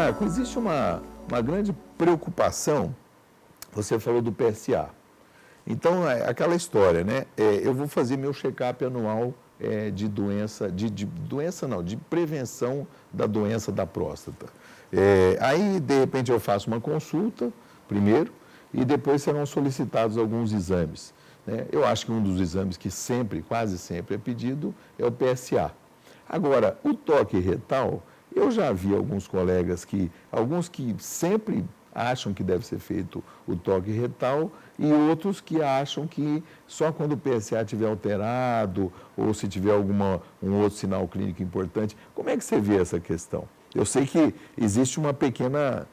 Marco, existe uma grande preocupação, você falou do PSA. Então, é aquela história, né? Eu vou fazer meu check-up anual de doença, de prevenção da doença da próstata. Aí, de repente, eu faço uma consulta, primeiro, e depois serão solicitados alguns exames, né? Eu acho que um dos exames que sempre, quase sempre é pedido é o PSA. Agora, o toque retal, eu já vi alguns que sempre acham que deve ser feito o toque retal e outros que acham que só quando o PSA estiver alterado ou se tiver um outro sinal clínico importante. Como é que você vê essa questão? Eu sei que existe uma pequena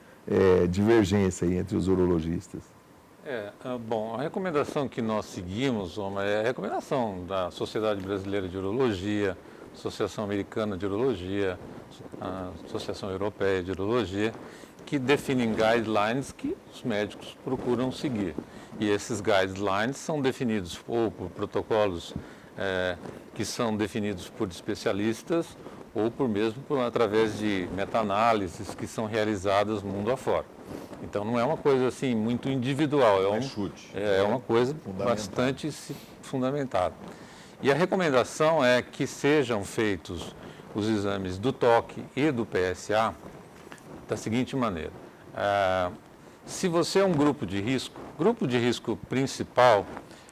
divergência aí entre os urologistas. Bom, a recomendação que nós seguimos, Omar, é a recomendação da Sociedade Brasileira de Urologia, Associação Americana de Urologia, a Associação Europeia de Urologia, que definem guidelines que os médicos procuram seguir. E esses guidelines são definidos ou por protocolos que são definidos por especialistas ou através de meta-análises que são realizadas mundo afora. Então não é uma coisa assim muito individual, é uma coisa bastante fundamentada. E a recomendação é que sejam feitos os exames do toque e do PSA da seguinte maneira. Se você é um grupo de risco principal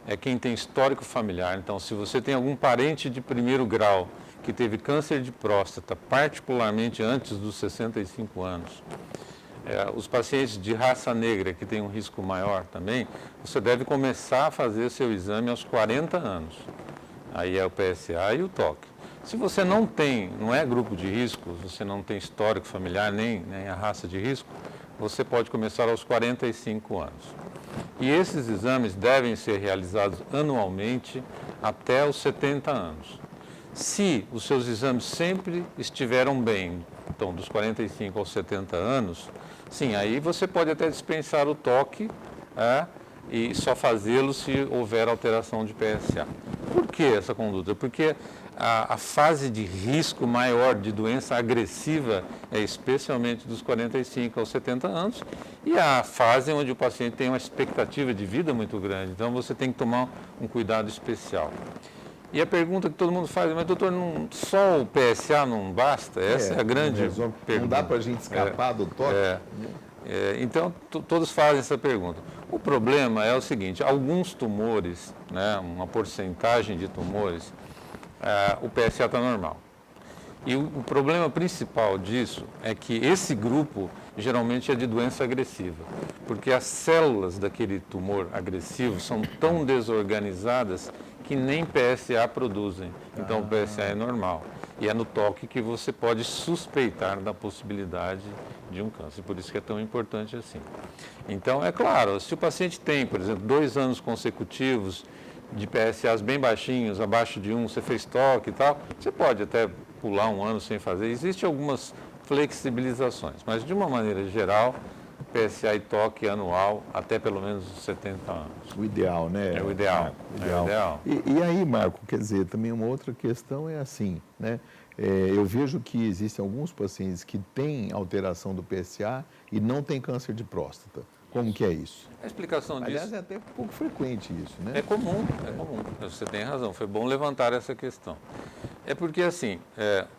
é quem tem histórico familiar. Então, se você tem algum parente de primeiro grau que teve câncer de próstata, particularmente antes dos 65 anos, os pacientes de raça negra que têm um risco maior também, você deve começar a fazer seu exame aos 40 anos. Aí é o PSA e o toque. Se você não é grupo de risco, você não tem histórico familiar, nem a raça de risco, você pode começar aos 45 anos. E esses exames devem ser realizados anualmente até os 70 anos. Se os seus exames sempre estiveram bem, então dos 45 aos 70 anos, sim, aí você pode até dispensar o toque e só fazê-lo se houver alteração de PSA. Por que essa conduta? Porque a fase de risco maior de doença agressiva é especialmente dos 45 aos 70 anos e a fase onde o paciente tem uma expectativa de vida muito grande. Então, você tem que tomar um cuidado especial. E a pergunta que todo mundo faz, mas doutor, só o PSA não basta? Essa é a grande pergunta. Não dá para a gente escapar do toque? Então, todos fazem essa pergunta. O problema é o seguinte, alguns tumores, né, uma porcentagem de tumores, o PSA está normal. E o problema principal disso é que esse grupo geralmente é de doença agressiva, porque as células daquele tumor agressivo são tão desorganizadas que nem PSA produzem. Então o PSA é normal. E é no toque que você pode suspeitar da possibilidade de um câncer. Por isso que é tão importante assim. Então, é claro, se o paciente tem, por exemplo, 2 anos consecutivos de PSAs bem baixinhos, abaixo de 1, você fez toque e tal, você pode até pular 1 ano sem fazer. Existem algumas flexibilizações, mas de uma maneira geral, PSA e toque anual até pelo menos os 70 anos. O ideal, né? É o ideal. Marco, É o ideal. E aí, Marco, quer dizer, também uma outra questão é assim, né? Eu vejo que existem alguns pacientes que têm alteração do PSA e não têm câncer de próstata. Como que é isso? A explicação disso... Aliás, é até pouco frequente isso, né? É comum. Você tem razão, foi bom levantar essa questão. É porque, assim,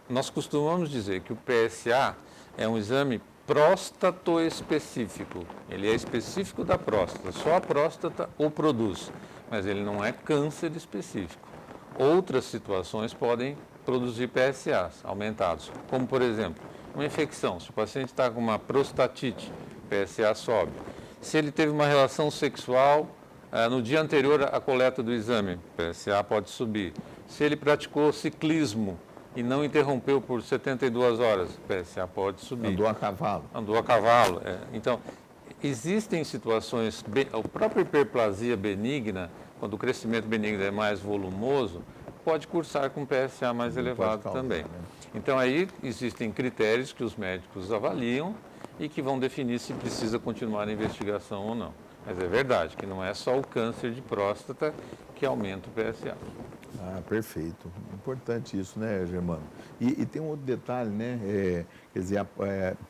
nós costumamos dizer que o PSA é um exame próstatoespecífico. Ele é específico da próstata, só a próstata o produz, mas ele não é câncer específico. Outras situações podem produzir PSAs aumentados, como, por exemplo, uma infecção. Se o paciente está com uma prostatite, o PSA sobe. Se ele teve uma relação sexual no dia anterior à coleta do exame, o PSA pode subir. Se ele praticou ciclismo e não interrompeu por 72 horas, o PSA pode subir. Andou a cavalo. Andou a cavalo. Então, existem situações, a própria hiperplasia benigna, quando o crescimento benigno é mais volumoso, pode cursar com PSA mais elevado também. Né? Então, aí existem critérios que os médicos avaliam e que vão definir se precisa continuar a investigação ou não. Mas é verdade que não é só o câncer de próstata que aumenta o PSA. Ah, perfeito. Importante isso, né, Germano? E tem um outro detalhe, né? Quer dizer,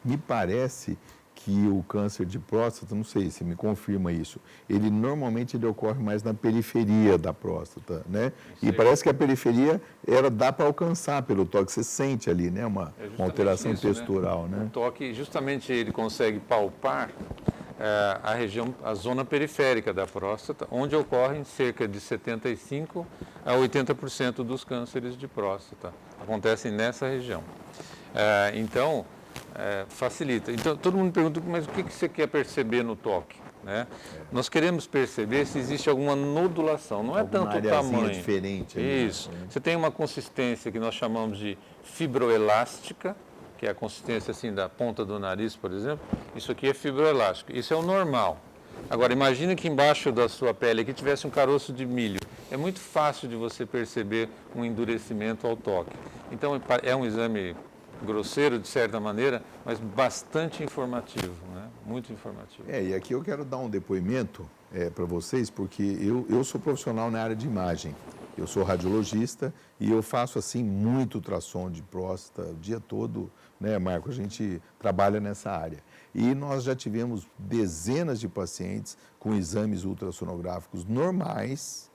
me parece que o câncer de próstata, não sei se me confirma isso, ele normalmente ele ocorre mais na periferia da próstata, né? E parece que a periferia dá para alcançar pelo toque, você sente ali, né? Uma alteração isso, textural, né? né? O toque, justamente ele consegue palpar a região, a zona periférica da próstata, onde ocorrem cerca de 75 a 80% dos cânceres de próstata. Acontecem nessa região. Então, facilita. Então, todo mundo pergunta, mas o que você quer perceber no toque? Né? Nós queremos perceber se existe alguma nodulação, não é tanto o tamanho. Diferente ali, Isso. Você tem uma consistência que nós chamamos de fibroelástica, que é a consistência assim da ponta do nariz, por exemplo. Isso aqui é fibroelástico. Isso é o normal. Agora, imagine que embaixo da sua pele aqui tivesse um caroço de milho. É muito fácil de você perceber um endurecimento ao toque. Então, é um exame grosseiro, de certa maneira, mas bastante informativo, né? Muito informativo. E aqui eu quero dar um depoimento para vocês, porque eu sou profissional na área de imagem. Eu sou radiologista e eu faço, assim, muito ultrassom de próstata o dia todo, né, Marco? A gente trabalha nessa área. E nós já tivemos dezenas de pacientes com exames ultrassonográficos normais,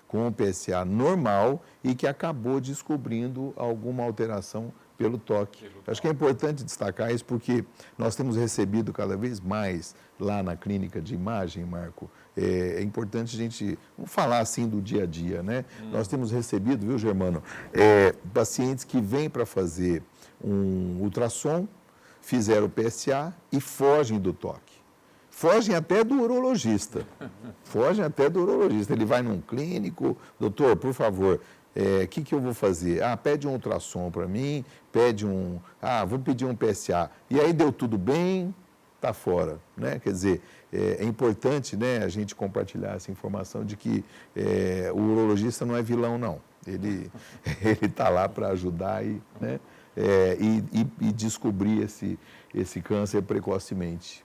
com um PSA normal e que acabou descobrindo alguma alteração pelo toque. Acho que é importante destacar isso porque nós temos recebido cada vez mais lá na clínica de imagem, Marco. É importante a gente falar assim do dia a dia, né? Nós temos recebido, viu, Germano, pacientes que vêm para fazer um ultrassom, fizeram o PSA e fogem do toque. Fogem até do urologista. Ele vai num clínico, doutor, por favor, o que eu vou fazer? Pede um ultrassom para mim, vou pedir um PSA. E aí deu tudo bem, está fora, né? Quer dizer, é importante, né, a gente compartilhar essa informação de que o urologista não é vilão, não. Ele está lá para ajudar né, e descobrir esse câncer precocemente.